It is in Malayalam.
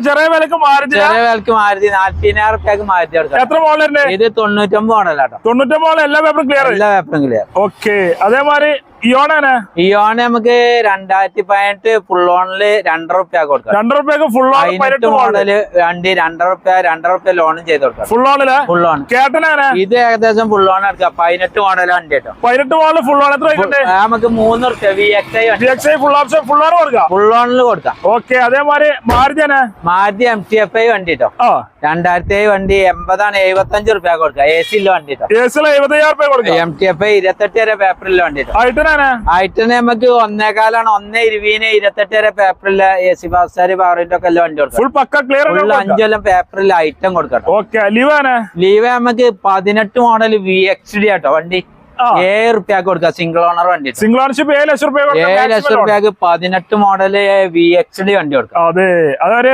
ചെറിയ വിലക്ക് മാരുതി 40,000 റുപ്യക്ക് മാരുതി കൊടുക്കാം. എത്ര മോഡലുണ്ട് ഇത് 99 മോഡലാട്ടോ. 99 മോഡൽ എല്ലാ പേപ്പറും ക്ലിയർ. എല്ലാ പേപ്പറും ക്ലിയർ. ഓക്കെ. അതേമാതിരി ഇയോണാണ്. ഇയോണ് നമുക്ക് 2018 ഫുൾ ഓണില് 2 റുപ്യ കൊടുക്കാം. 2 റുപ്യക്ക് ഫുൾ ഓൺ. 18 മോഡല് വണ്ടി 2 റുപ്യ ലോണും ചെയ്ത് കൊടുക്കാം. ഫുൾ ഓണില് ഫുൾ ഓൺ. കേട്ടനാണ്. ഇത് ഏകദേശം ഫുൾ ഓൺ എടുക്കാം. 18 മോഡൽ വണ്ടി കേട്ടോ. 18 മോഡൽ ഫുൾ ഓൺ. എത്ര വൈകിട്ട് നമുക്ക് 3 റുപ്യ VXI full option full on കൊടുക്കാം. ഫുൾ ഓണില് കൊടുക്കാം. ഓക്കെ. അതേമാതിരി മാരുതിയാണ്. മാരുതി MT-FI വണ്ടി കേട്ടോ. 2007 വണ്ടി 80 75 റുപ്യ കൊടുക്കാം. AC വണ്ടി കേട്ടോ. AC 75,000 റുപ്യ കൊടുക്കാം. MT-FI 28 വരെ പേപ്പറിലെ വണ്ടി കേട്ടോ. ആയിട്ട് നമുക്ക് 1.25 1.20 28 വരെ പേപ്പറിലെ AC പാസ്സാരി പവറിന്റെ ഒക്കെ എല്ലാം വണ്ടി കൊടുക്കാം. ഫുൾ പക്ക ക്ലിയർ. 5 കൊല്ലം പേപ്പറിൽ ഐറ്റം കൊടുക്കാം. ഓക്കെ. ലീവ് നമുക്ക് 18 മോഡൽ VXD കേട്ടോ. വണ്ടി 7 റുപ്യക്ക് കൊടുക്കാം. സിംഗിൾ ഓണർ വണ്ടി. സിംഗിൾ ഓണർഷിപ്പ് 7 ലക്ഷം റുപ്യ. 7 ലക്ഷം റുപ്യക്ക് 18 മോഡല് VXD വണ്ടി കൊടുക്കാം. അതെ. അതൊരു